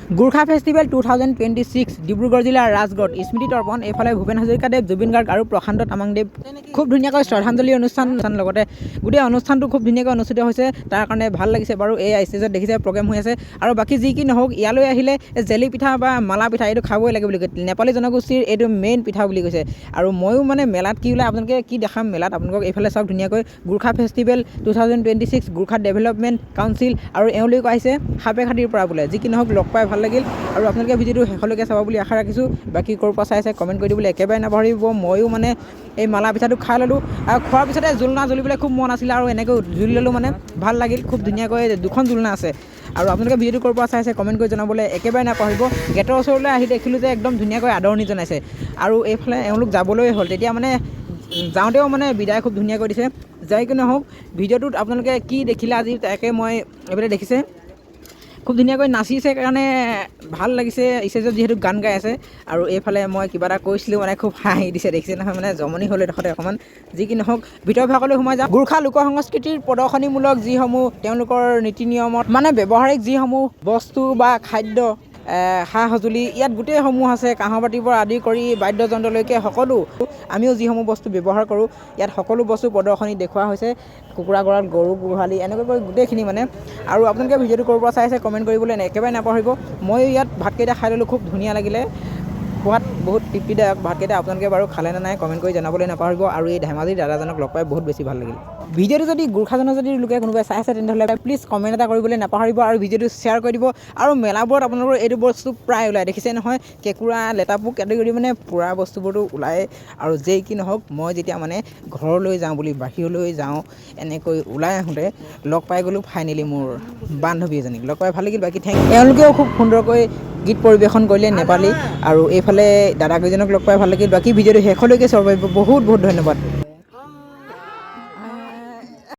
Gurkha festival 2026 Dibrugarh জিলাৰ ৰাজগড় স্মৃতি তৰ্পণ এইফালে ভূপেন হাজৰিকাদেৱ জুবিন গাৰ্গ আৰু প্ৰশান্ত তামাংদেৱ খুব ধুনীয়াকৈ শ্ৰদ্ধাঞ্জলি অনুষ্ঠান লগতে গোটেই অনুষ্ঠানটো খুব ধুনীয়াকৈ অনুষ্ঠিত হৈছে তাৰ কাৰণে ভাল লাগিছে বাৰু এই ষ্টেজত দেখিছে প্ৰগ্ৰেম হৈ আছে আৰু বাকী যি কি নহওক ইয়ালৈ আহিলে জেলি পিঠা বা মালা পিঠা এইটো খাবই লাগে বুলি কয় নেপালী জনগোষ্ঠীৰ এইটো মেইন পিঠা বুলি কৈছে আৰু ময়ো মানে মেলাত কি ওলাই আপোনালোকে কি দেখাম মেলাত আপোনালোকক এইফালে চাওক ধুনীয়াকৈ Gurkha festival 2026 Gurkha development council আৰু এওঁলোক আহিছে সাপেখাতিৰ পৰা বোলে যি কি নহওক লগ পাই ভাল লাগিল আৰু আপোনালোকে ভিডিঅ'টো শেষলৈকে চাব বুলি আশা ৰাখিছোঁ বাকী ক'ৰ পৰা চাইছে কমেণ্ট কৰি দিবলৈ একেবাৰে নাপাহৰিব ময়ো মানে এই মালা পিঠাটো খাই ল'লোঁ আৰু খোৱাৰ পিছতে জোলনা জ্বলিবলৈ খুব মন আছিলে আৰু এনেকৈ জুলি ল'লোঁ মানে ভাল লাগিল খুব ধুনীয়াকৈ দুখন জোলনা আছে আৰু আপোনালোকে ভিডিঅ'টো ক'ৰ পৰা চাইছে কমেণ্ট কৰি জনাবলৈ একেবাৰে নাপাহৰিব গেটৰ ওচৰলৈ আহি দেখিলোঁ যে একদম ধুনীয়াকৈ আদৰণি জনাইছে আৰু এইফালে এওঁলোক যাবলৈ হ'ল তেতিয়া মানে যাওঁতেও মানে বিদায় খুব ধুনীয়াকৈ দিছে যাই কি নহওক ভিডিঅ'টোত আপোনালোকে কি দেখিলে আজি তাকে মই এইফালে দেখিছে খুব ধুনীয়াকৈ নাচিছে কাৰণে ভাল লাগিছে ষ্টেজত যিহেতু গান গাই আছে আৰু এইফালে মই কিবা এটা কৈছিলোঁ মানে খুব হাঁহি দিছে দেখিছে নহয় মানে জমনি হ'লে দেখোঁতে অকণমান যি কি নহওক ভিতৰ ভাগলৈ সোমাই যাওঁ গুৰ্খা লোক সংস্কৃতিৰ প্ৰদৰ্শনীমূলক যিসমূহ তেওঁলোকৰ নীতি নিয়মত মানে ব্যৱহাৰিক যিসমূহ বস্তু বা খাদ্য সা সঁজুলি ইয়াত গোটেইসমূহ আছে কাঁহৰ বাতিৰ পৰা আদি কৰি বাদ্যযন্ত্ৰলৈকে সকলো আমিও যিসমূহ বস্তু ব্যৱহাৰ কৰোঁ ইয়াত সকলো বস্তু প্ৰদৰ্শনী দেখুওৱা হৈছে কুকুৰা গঁৰাল গৰু গোহালি এনেকৈ গোটেইখিনি মানে আৰু আপোনালোকে ভিডিঅ'টো ক'ৰ পৰা চাইছে কমেণ্ট কৰিবলৈ একেবাৰে নাপাহৰিব ময়ো ইয়াত ভাতকেইটা খাই ল'লোঁ খুব ধুনীয়া লাগিলে খোৱাত বহুত তৃপ্তিদায়ক ভাতকেইটা আপোনালোকে বাৰু খালে নে নাই কমেণ্ট কৰি জনাবলৈ নাপাহৰিব আৰু এই ধেমাজিৰ দাদাজনক লগ পাই বহুত বেছি ভাল লাগিল ভিডিঅ'টো যদি গুৰ্খা জনজাতিৰ লোকে কোনোবাই চাই আছে তেনেহ'লে প্লিজ কমেণ্ট এটা কৰিবলৈ নাপাহৰিব আৰু ভিডিঅ'টো শ্বেয়াৰ কৰি দিব আৰু মেলাবোৰত আপোনালোকৰ এইটো বস্তু প্ৰায় ওলায় দেখিছে নহয় কেঁকুৰা লেটাপোক আদি কৰি মানে পুৰা বস্তুবোৰতো ওলায় আৰু যেই কি নহওক মই যেতিয়া মানে ঘৰলৈ যাওঁ বুলি বাহিৰলৈ যাওঁ এনেকৈ ওলাই আহোঁতে লগ পাই গ'লোঁ ফাইনেলি মোৰ বান্ধৱী এজনীক লগ পাই ভাল লাগিল বাকী এওঁলোকেও খুব সুন্দৰকৈ গীত পৰিৱেশন কৰিলে নেপালী আৰু এইফালে দাদাকেইজনক লগ পাই ভাল লাগিল বাকী ভিডিঅ'টো শেষলৈকে চাব পাৰিব বহুত বহুত ধন্যবাদ।